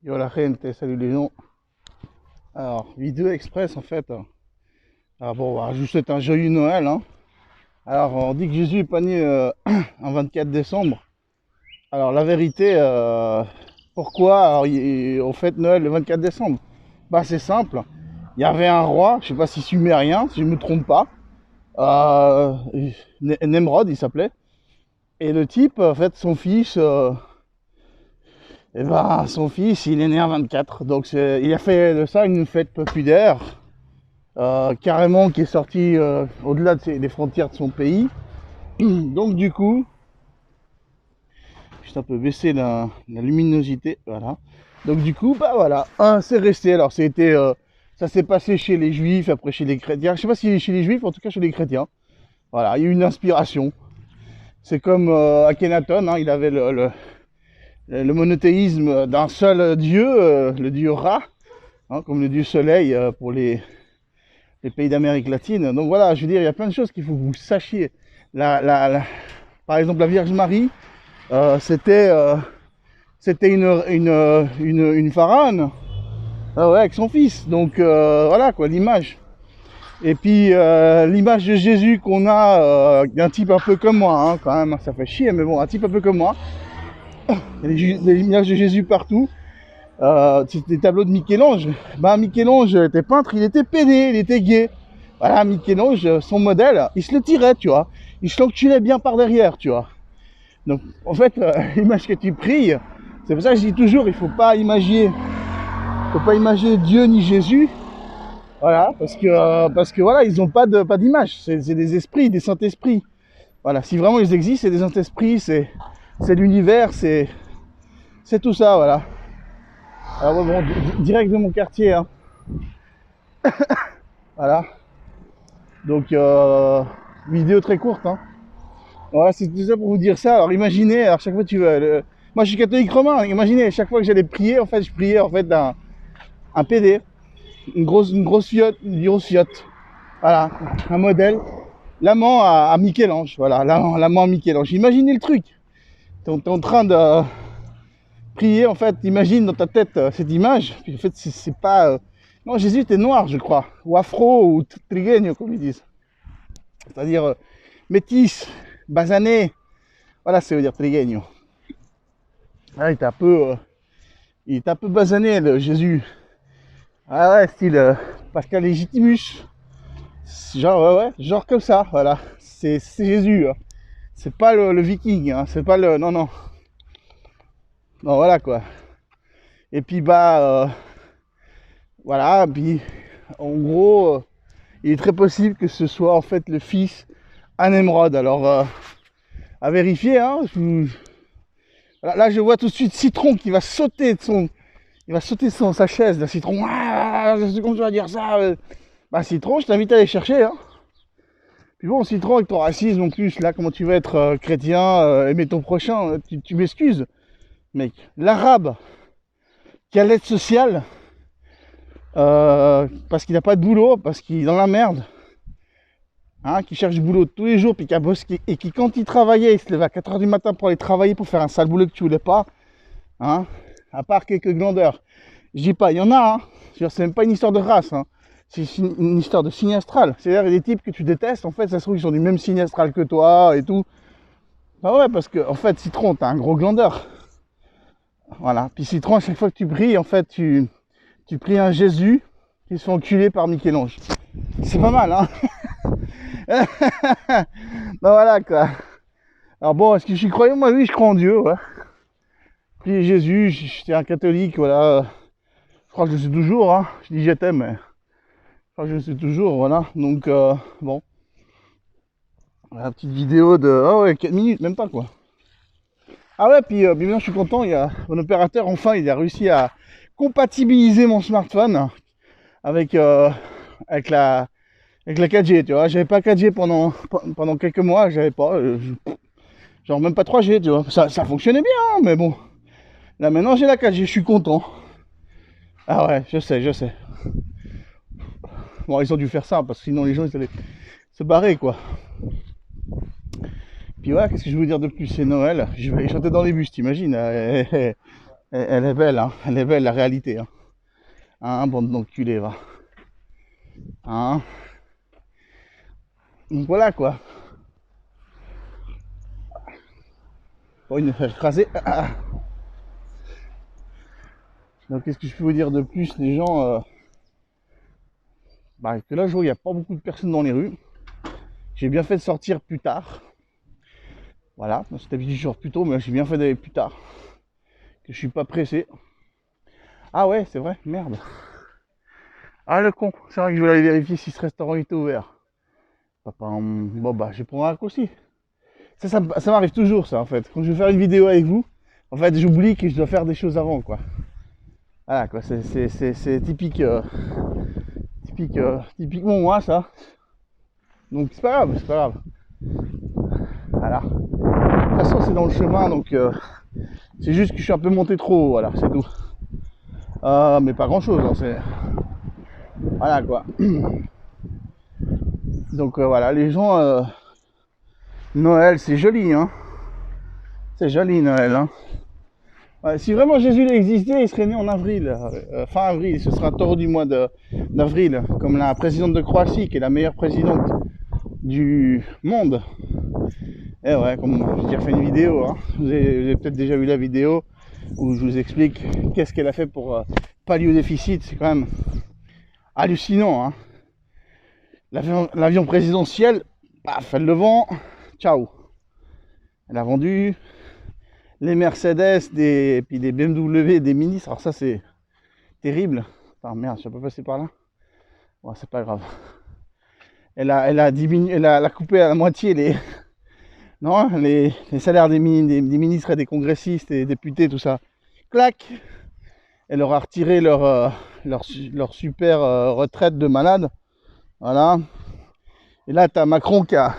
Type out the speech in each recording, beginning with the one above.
Yo la gente, salut les gens. Alors, vidéo express en fait. Alors bon, bah, je vous souhaite un joyeux Noël. Hein. Alors, on dit que Jésus est pas né en 24 décembre. Alors, la vérité, pourquoi alors, on fête Noël le 24 décembre? Bah, c'est simple. Il y avait un roi, je sais pas si sumérien, si je me trompe pas. Euh, Nemrod, il s'appelait. Et le type, en fait, son fils. Et ben, son fils, il est né en 24. Donc, il a fait de ça une fête populaire. Carrément qui est sorti au-delà des frontières de son pays. Donc du coup, juste un peu baisser la luminosité, voilà. Donc du coup, bah voilà, c'est resté. Alors ça s'est passé chez les juifs, après chez les chrétiens. Je sais pas si chez les juifs, en tout cas chez les chrétiens. Voilà, il y a eu une inspiration. C'est comme Akhenaton, hein, il avait le monothéisme d'un seul dieu, le dieu Ra, hein, comme le dieu soleil pour les pays d'Amérique latine. Donc voilà, je veux dire, il y a plein de choses qu'il faut que vous sachiez. Par exemple, la Vierge Marie, c'était une pharaone ouais, avec son fils. Donc voilà quoi, l'image. Et puis l'image de Jésus qu'on a, d'un type un peu comme moi, hein, quand même, ça fait chier, mais bon, un type un peu comme moi. Il y a des images de Jésus partout. C'est des tableaux de Michel-Ange. Bah, Michel-Ange était peintre, il était pédé, il était gay. Voilà, Michel-Ange, son modèle, il se le tirait, tu vois. Il se l'enculait bien par derrière, tu vois. Donc, en fait, l'image que tu pries, c'est pour ça que je dis toujours, il faut pas imaginer Dieu ni Jésus. Voilà, parce que voilà, ils n'ont pas d'image. C'est des esprits, des saint-esprits. Voilà, si vraiment ils existent, c'est des saint-esprits, c'est l'univers, c'est tout ça, voilà. Alors bon, direct de mon quartier, hein. Voilà. Donc, vidéo très courte, hein. Voilà, c'est tout ça pour vous dire ça. Alors, imaginez, alors chaque fois que tu veux... Moi, je suis catholique romain. Imaginez, chaque fois que j'allais prier, en fait, je priais en fait un PD, une grosse fiotte, Voilà, un modèle. L'amant à Michel-Ange. Voilà, l'amant à Michel-Ange. Imaginez le truc. T'es en train de prier, en fait, imagine dans ta tête cette image. Puis en fait, c'est pas... Non, Jésus était noir, je crois. Ou afro, ou trigueño, comme ils disent. C'est-à-dire métis, basané. Voilà, ça veut dire trigueño. Ah, il était un peu basané, le Jésus. Ah ouais, style Pascal Légitimus. Genre, ouais, genre comme ça, voilà. C'est Jésus. Hein. C'est pas le viking, hein. C'est pas le... Non, non. Non, voilà, quoi. Et puis, bah... voilà, puis... En gros... il est très possible que ce soit, en fait, le fils à Nemrod. Alors, à vérifier, hein. Là, je vois tout de suite Citron qui va sauter de sa chaise, le Citron. Ah, comment tu vas dire ça? Bah, Citron, je t'invite à aller chercher, hein. Puis bon, Citron, avec ton racisme en plus, là, comment tu vas être chrétien, aimer ton prochain, tu m'excuses, mec. L'arabe qui a l'aide sociale, parce qu'il n'a pas de boulot, parce qu'il est dans la merde, hein, qui cherche du boulot tous les jours, puis et qui, quand il travaillait, il se levait à 4h du matin pour aller travailler, pour faire un sale boulot que tu voulais pas, hein, à part quelques glandeurs. Je dis pas, il y en a, hein. C'est même pas une histoire de race, hein. C'est une histoire de signe astral. C'est-à-dire des types que tu détestes, en fait, ça se trouve qu'ils sont du même signe astral que toi et tout. Bah ouais, parce que, en fait, Citron, t'as un gros glandeur. Voilà. Puis Citron, à chaque fois que tu pries, en fait, tu pries un Jésus qui se fait enculer par Michel-Ange. C'est pas mal, hein. Bah voilà, quoi. Alors bon, est-ce que j'y croyais? Moi, oui, je crois en Dieu, ouais. Puis Jésus, j'étais un catholique, voilà. Je crois que je suis toujours, hein. Je dis j'étais, mais je crois que je suis toujours, voilà. Donc, bon. La petite vidéo de... Ah ouais, 4 minutes, même pas, quoi. Ah ouais, puis bien, je suis content, il y a mon opérateur, enfin, il a réussi à compatibiliser mon smartphone avec la 4G, tu vois. J'avais pas 4G pendant quelques mois, j'avais pas... genre même pas 3G, tu vois. Ça fonctionnait bien, hein, mais bon. Là, maintenant, j'ai la 4G, je suis content. Ah ouais, je sais. Bon, ils ont dû faire ça, parce que sinon, les gens, ils allaient se barrer, quoi. Puis ouais, qu'est-ce que je veux dire de plus? C'est Noël. Je vais aller chanter dans les bus, t'imagines? Elle est belle, hein. Elle est belle la réalité. Hein, bande d'enculés, va. Hein. Donc voilà quoi. Pour une faire écraser. Donc qu'est-ce que je peux vous dire de plus? Les gens, que là je vois il n'y a pas beaucoup de personnes dans les rues. J'ai bien fait de sortir plus tard. Voilà, c'était d'habitude je sors plus tôt, mais j'ai bien fait d'aller plus tard. Que je suis pas pressé. Ah ouais, c'est vrai, merde. Ah le con, c'est vrai que je vais aller vérifier si ce restaurant était ouvert. Bon bah je vais prendre un raccourci. Ça m'arrive toujours ça en fait. Quand je vais faire une vidéo avec vous, en fait j'oublie que je dois faire des choses avant quoi. Voilà quoi, c'est typique, typiquement moi ça. Donc c'est pas grave, c'est pas grave. Voilà. De toute façon c'est dans le chemin donc c'est juste que je suis un peu monté trop haut, voilà, c'est tout. Mais pas grand chose, hein, c'est. Voilà quoi. Donc voilà, les gens. Noël, c'est joli, hein. C'est joli Noël, hein. Ouais, si vraiment Jésus existait, il serait né en avril, fin avril, ce sera taureau du mois d'avril, comme la présidente de Croatie, qui est la meilleure présidente du monde. Et ouais, comme j'ai déjà fait une vidéo, hein. Vous avez peut-être déjà vu la vidéo où je vous explique qu'est-ce qu'elle a fait pour pallier au déficit. C'est quand même hallucinant, hein. L'avion présidentiel, paf, elle le vend, ciao. Elle a vendu les Mercedes, puis des BMW, des ministres. Alors ça c'est terrible. Attends, merde, je peux passer par là. Bon, c'est pas grave. Elle a coupé à la moitié les salaires des ministres et des congressistes et des députés, tout ça. Clac. Elle leur a retiré leur super retraite de malade. Voilà. Et là, t'as Macron qui a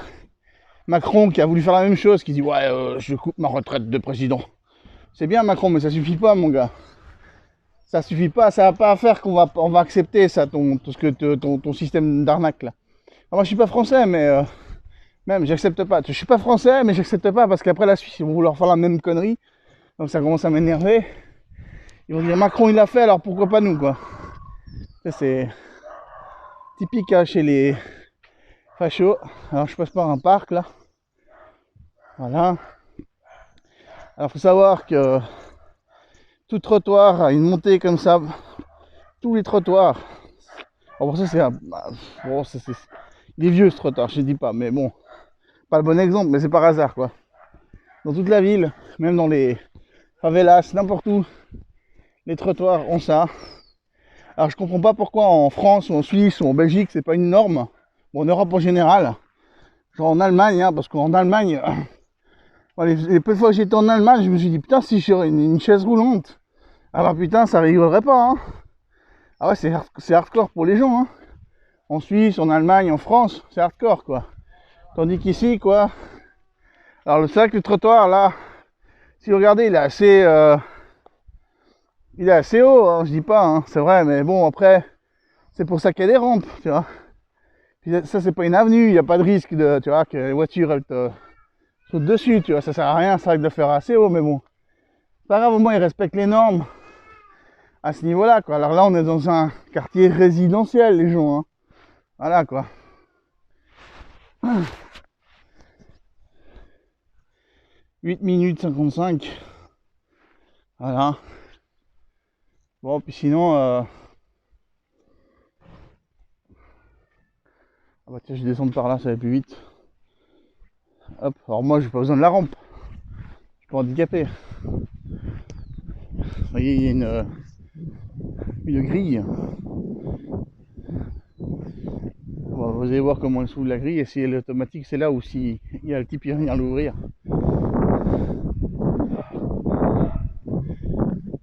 voulu faire la même chose, qui dit ouais, je coupe ma retraite de président. C'est bien Macron, mais ça suffit pas, mon gars. Ça suffit pas, ça va pas faire qu'on va accepter ça, ton système d'arnaque là. Alors moi, je suis pas français, mais même j'accepte pas. Je suis pas français, mais j'accepte pas parce qu'après la Suisse, ils vont vouloir faire la même connerie. Donc ça commence à m'énerver. Ils vont dire Macron il l'a fait, alors pourquoi pas nous quoi. Ça c'est typique hein, chez les fachos. Alors je passe par un parc là. Voilà. Alors faut savoir que tout trottoir a une montée comme ça. Tous les trottoirs. Alors pour ça c'est il est vieux ce trottoir, je ne dis pas, mais bon. Pas le bon exemple, mais c'est par hasard quoi. Dans toute la ville, même dans les favelas, n'importe où, les trottoirs ont ça. Alors je comprends pas pourquoi en France ou en Suisse ou en Belgique c'est pas une norme. Bon, en Europe en général. Genre en Allemagne, hein, parce qu'en Allemagne, les peu de fois que j'étais en Allemagne, je me suis dit putain si j'aurais une chaise roulante, alors putain ça rigolerait pas. Hein. Ah ouais c'est hardcore pour les gens. Hein. En Suisse, en Allemagne, en France, c'est hardcore quoi. Tandis qu'ici quoi. Alors c'est vrai que le trottoir là, si vous regardez, il est assez haut, hein, je dis pas, hein, c'est vrai, mais bon après, c'est pour ça qu'il y a des rampes, tu vois. Puis ça c'est pas une avenue, il n'y a pas de risque de, tu vois, que les voitures elles te sautent dessus, tu vois, ça sert à rien, c'est vrai que de faire assez haut, mais bon. C'est pas grave, au moins ils respectent les normes à ce niveau-là, quoi. Alors là on est dans un quartier résidentiel, les gens, hein. Voilà quoi. 8 minutes 55. Voilà. Bon, puis sinon... Ah bah tiens, je vais descendre par là, ça va plus vite. Hop, alors moi j'ai pas besoin de la rampe. Je suis pas handicapé. Vous voyez, il y a une grille. Bon, vous allez voir comment elle s'ouvre la grille, et si elle est automatique, c'est là où si il y a le type qui vient l'ouvrir.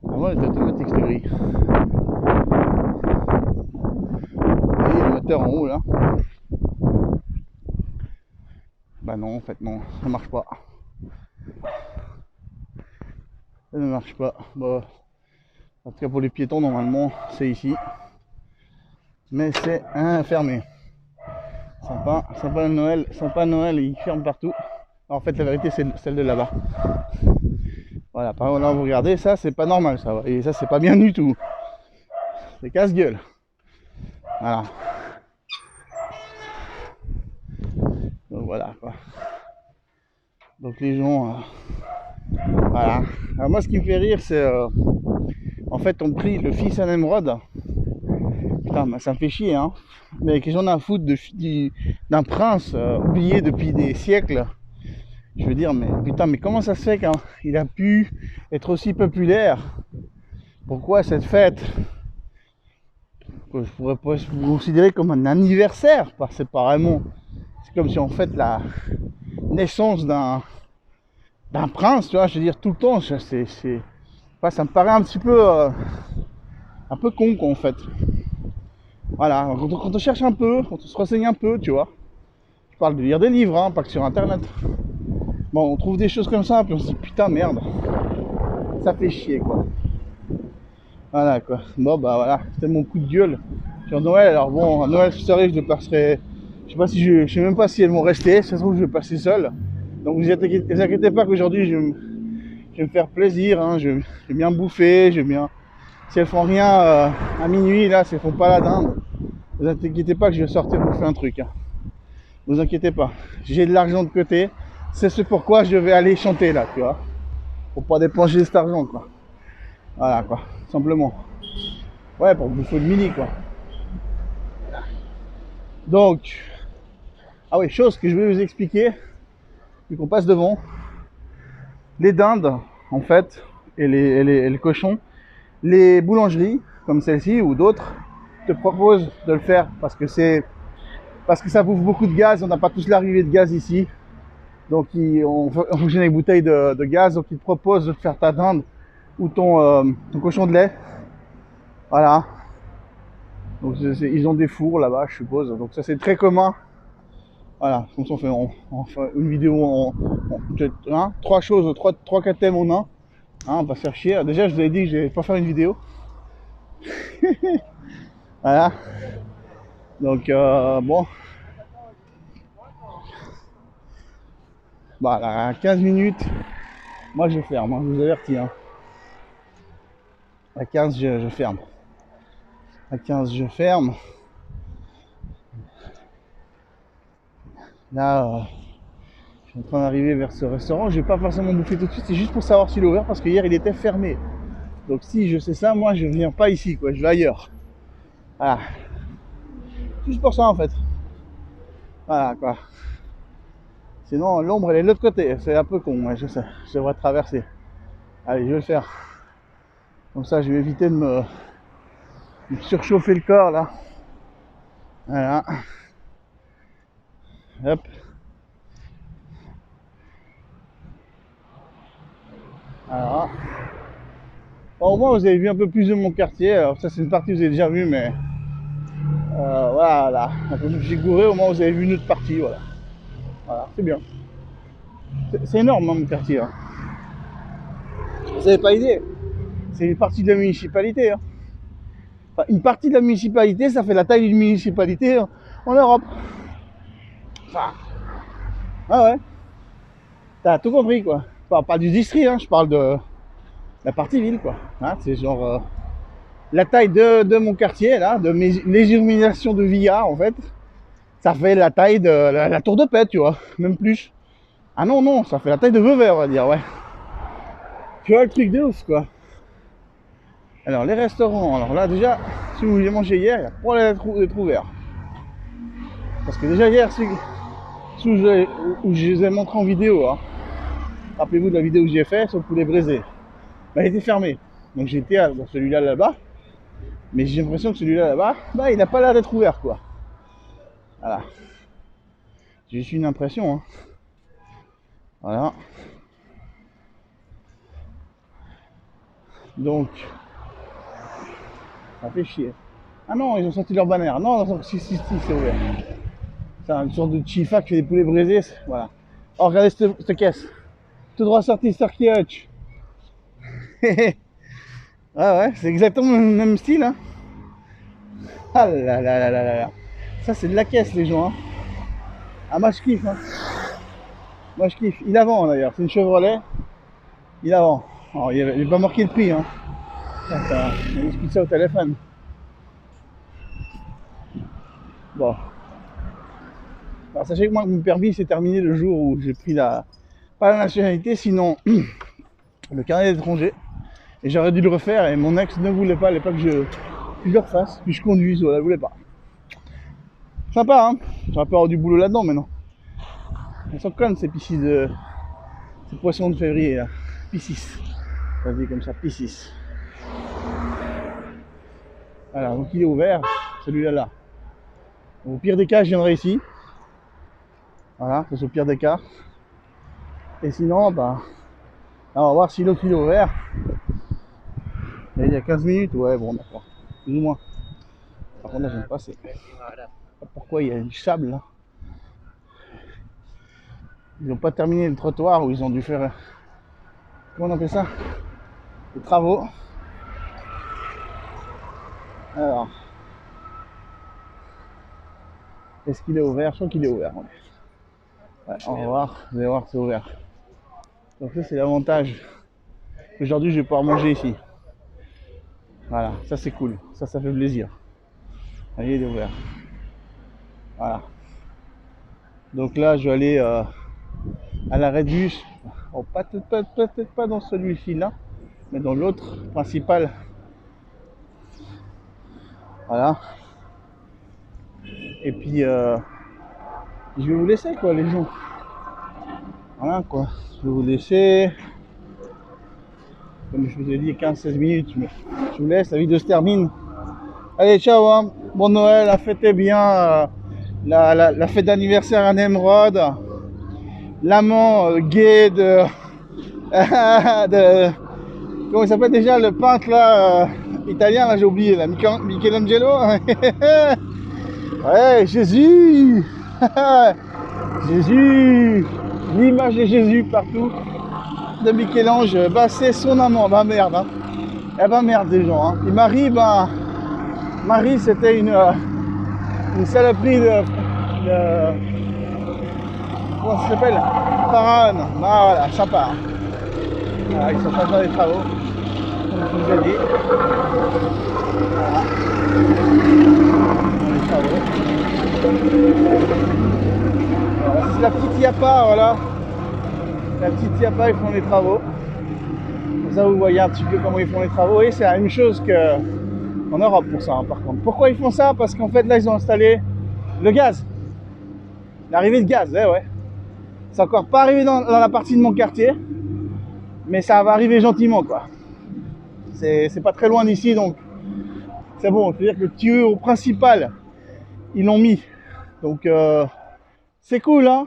Avant elle était automatique cette grille. Vous voyez le moteur en haut là. Bah non, en fait non, ça marche pas. Ça ne marche pas. Bon, en tout cas pour les piétons normalement c'est ici. Mais c'est fermé. Sympa le Noël, il ferme partout. Alors, en fait la vérité c'est celle de là-bas. Voilà, par exemple, là, vous regardez, ça, c'est pas normal, ça. Et ça, c'est pas bien du tout. C'est casse-gueule. Voilà. Donc voilà, quoi. Donc les gens... voilà. Alors moi, ce qui me fait rire, c'est... en fait, on prie le fils à Nemrod. Putain, bah, ça me fait chier, hein. Mais que j'en ai à foutre d'un prince oublié depuis des siècles. Je veux dire, mais putain, mais comment ça se fait qu'il a pu être aussi populaire? Pourquoi cette fête, que je pourrais pas considérer comme un anniversaire, c'est pas vraiment... C'est comme si on fête la naissance d'un prince, tu vois, je veux dire, tout le temps, ça me paraît un petit peu... un peu con, quoi, en fait. Voilà, quand on cherche un peu, quand on se renseigne un peu, tu vois. Je parle de lire des livres, hein, pas que sur internet. Bon, on trouve des choses comme ça, puis on se dit putain merde, ça fait chier, quoi. Voilà, quoi. Bon, bah voilà, c'était mon coup de gueule sur Noël. Alors bon, à Noël, je je le passerai. Je sais pas si je sais même pas si elles vont rester. Ça se trouve, je vais passer seul. Donc vous inquiétez pas qu'aujourd'hui, je vais me faire plaisir. Hein. Je vais bien bouffer, je vais bien. Si elles font rien à minuit, là, si elles font pas la dinde, vous inquiétez pas que je vais sortir bouffer un truc. Hein. Vous inquiétez pas, j'ai de l'argent de côté. C'est ce pourquoi je vais aller chanter là, tu vois. Pour pas dépenser cet argent, quoi. Voilà, quoi, simplement. Ouais, pour bouffer le mini, quoi. Donc, ah oui, chose que je vais vous expliquer, vu qu'on passe devant. Les dindes, en fait, et les cochons, les boulangeries, comme celle-ci ou d'autres, te proposent de le faire parce que ça bouffe beaucoup de gaz. On n'a pas tous l'arrivée de gaz ici. Donc on fonctionne avec bouteilles de gaz, donc ils te proposent de te faire ta dinde ou ton cochon de lait. Voilà. Donc ils ont des fours là-bas, je suppose. Donc ça c'est très commun. Voilà, comme ça on fait une vidéo en 3 choses, 3-4 thèmes en un. Hein, on va se faire chier. Déjà je vous avais dit que je vais pas faire une vidéo. Voilà. Donc bon. Bah à 15 minutes, moi je ferme, hein, je vous avertis. Hein. À 15 je ferme. À 15 je ferme. Là je suis en train d'arriver vers ce restaurant. Je vais pas forcément bouffer tout de suite, c'est juste pour savoir s'il est ouvert parce que hier il était fermé. Donc si je sais ça, moi je viens pas ici, quoi, je vais ailleurs. Voilà. Juste pour ça en fait. Voilà, quoi. Sinon l'ombre elle est de l'autre côté, c'est un peu con, ouais, je sais. Je devrais traverser. Allez, je vais le faire. Comme ça je vais éviter de me surchauffer le corps là. Voilà. Hop. Alors. Bon, au moins vous avez vu un peu plus de mon quartier. Alors ça c'est une partie que vous avez déjà vu, mais voilà. J'ai gouré, au moins vous avez vu une autre partie, voilà. Voilà, c'est bien. C'est énorme hein, mon quartier. Hein. Vous n'avez pas idée. C'est une partie de la municipalité. Hein. Enfin, une partie de la municipalité, ça fait la taille d'une municipalité en Europe. Enfin, ah ouais. T'as tout compris quoi. Enfin, pas du district, hein, je parle de la partie ville quoi. Hein, c'est genre la taille de mon quartier là, les illuminations de Villa en fait. Ça fait la taille de la tour de paix, tu vois, même plus. Ah non, ça fait la taille de Vauvert, on va dire, ouais. Tu vois le truc de ouf, quoi. Alors, les restaurants, alors là, déjà, si vous voulez manger hier, il y a pas d'être ouvert. Parce que déjà, hier, où je les ai montrés en vidéo, hein. Rappelez-vous de la vidéo que j'ai fait sur le poulet braisé. Bah, il était fermé. Donc, j'étais dans celui-là là-bas. Mais j'ai l'impression que celui-là là-bas, bah, il n'a pas l'air d'être ouvert, quoi. Voilà. J'ai juste une impression, hein. Voilà. Donc, ça fait chier. Ah non, ils ont sorti leur bannière. Non, si, c'est ouvert. C'est une sorte de chifa qui fait des poulets braisés. Voilà. Oh, regardez cette caisse. Tout droit sorti, Starkey Hutch. Ah ouais, c'est exactement le même style. Hein. Ah là là là là là. Ça, c'est de la caisse, les gens. Hein. Ah, moi, je kiffe. Hein. Moi, je kiffe. Il la vend, d'ailleurs. C'est une Chevrolet. Il la vend. Alors, il n'est pas marqué le prix, hein. Attends, on discute ça au téléphone. Bon. Alors, sachez que moi, mon permis s'est terminé le jour où j'ai pris pas la nationalité, sinon le carnet d'étranger. Et j'aurais dû le refaire et mon ex ne voulait pas à l'époque que je le refasse, puis je conduise, voilà, elle voulait pas. Sympa, hein. J'aurais pas avoir du boulot là-dedans, mais non. Elles sont connes ces piscis de... ces poissons de février, là. Piscis. Vas-y, comme ça, piscis. Voilà, donc il est ouvert, celui-là, là. Au pire des cas, je viendrai ici. Voilà, c'est au pire des cas. Et sinon, bah, là, on va voir si l'autre il est ouvert. Et il y a 15 minutes, ouais, bon, d'accord. Plus ou moins. Par contre, là, j'aime pas, c'est... Pourquoi il y a du sable, là? Ils n'ont pas terminé le trottoir, où ils ont dû faire... Comment on appelle ça? Les travaux. Alors... Est-ce qu'il est ouvert? Je crois qu'il est ouvert. Ouais, on va voir, vous allez voir, c'est ouvert. Donc ça, c'est l'avantage. Aujourd'hui, je vais pouvoir manger ici. Voilà, ça c'est cool. Ça fait plaisir. Allez, il est ouvert. Voilà. Donc là, je vais aller à l'arrêt de bus. Oh, peut-être pas dans celui-ci là, mais dans l'autre principal. Voilà. Et puis, je vais vous laisser quoi, les gens. Voilà quoi. Je vais vous laisser. Comme je vous ai dit, 15-16 minutes. Mais je vous laisse, la vidéo se termine. Allez, ciao, hein. Bon Noël, fêtez bien la fête d'anniversaire à Nemrod. L'amant gay de, comment il s'appelle déjà le peintre là, italien, là j'ai oublié, là, Michelangelo. Ouais, Jésus. Jésus, l'image de Jésus partout, de Michel-Ange, bah c'est son amant, bah merde, hein. Eh ben merde les gens, hein. Et Marie, bah, Marie c'était une saloperie de comment ça s'appelle? Pharaon. Bah voilà, sympa. Voilà, ils sont pas dans les travaux, comme je vous ai dit. Voilà. Dans les travaux. Voilà, c'est la petite Yapa, voilà. La petite Yapa, ils font les travaux. Comme ça, vous voyez un petit peu comment ils font les travaux. Et c'est la même chose qu'en Europe pour ça, hein, par contre. Pourquoi ils font ça? Parce qu'en fait, là, ils ont installé le gaz. L'arrivée de gaz, ouais. C'est encore pas arrivé dans la partie de mon quartier, mais ça va arriver gentiment, quoi. C'est pas très loin d'ici, donc c'est bon. C'est-à-dire que le tuyau principal, ils l'ont mis. Donc, c'est cool, hein.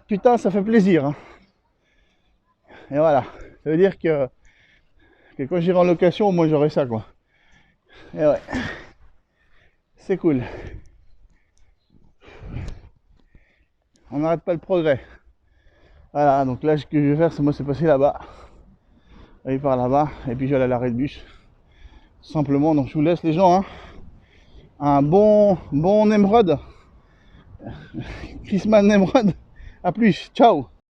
Putain, ça fait plaisir, hein. Et voilà. Ça veut dire que quand j'irai en location, moi j'aurai ça, quoi. Et ouais. C'est cool. On n'arrête pas le progrès. Voilà, donc là, ce que je vais faire, c'est moi, c'est passer là-bas. Aller par là-bas, et puis je vais aller à l'arrêt de bus. Tout simplement, donc je vous laisse les gens, hein. Un bon Nemrod. Christmas Nemrod. A plus, ciao.